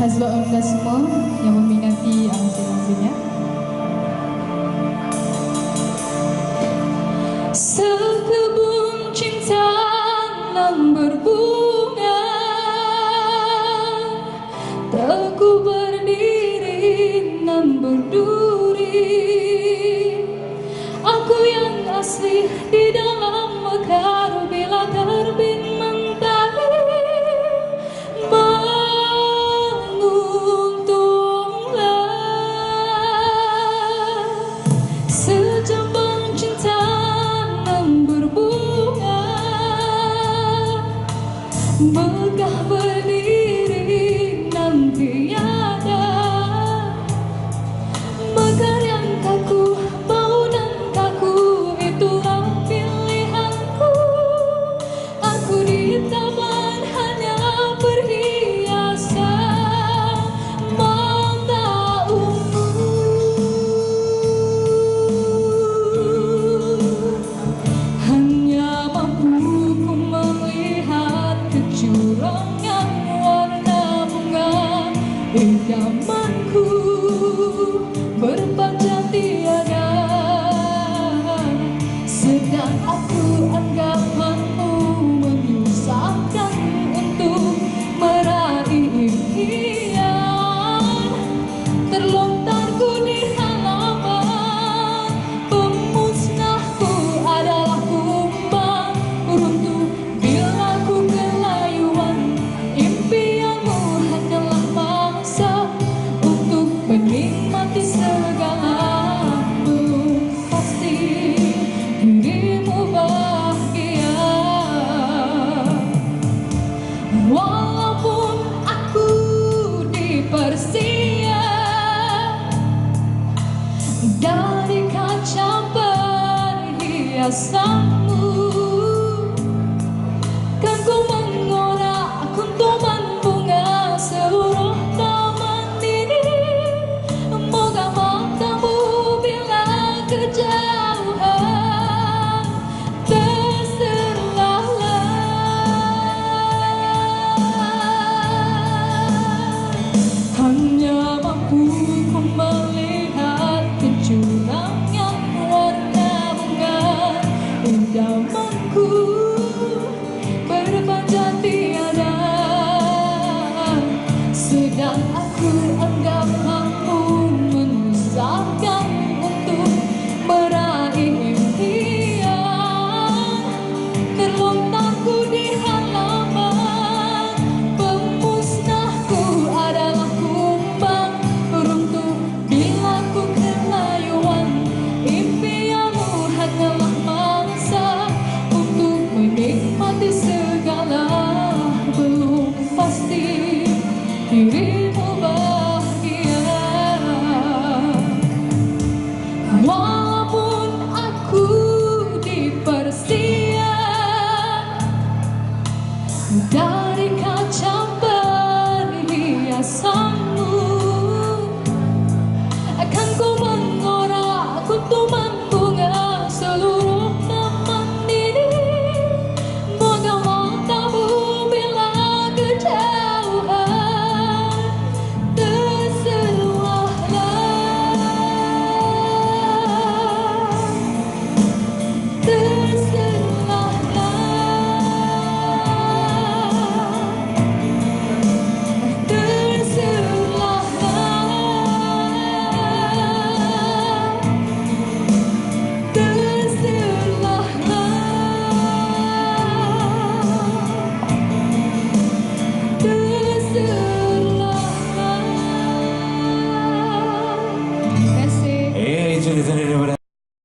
Hazlot Anda semua yang meminati langsung-langsungnya. Sekebun cinta yang berbunga, teguh berdiri nan berduri. Aku yang asli di dalam mekar bila terbit mentari menguntunglah. Sejambang cinta yang berbunga, megah berdiri nan tiada. Mekar yang kaku, bau dan kaku, itulah pilihanku. Aku di taman hanya perhiasan mata ungu. Hanya mampu ku melihat kecurangan warna bunga idamanku.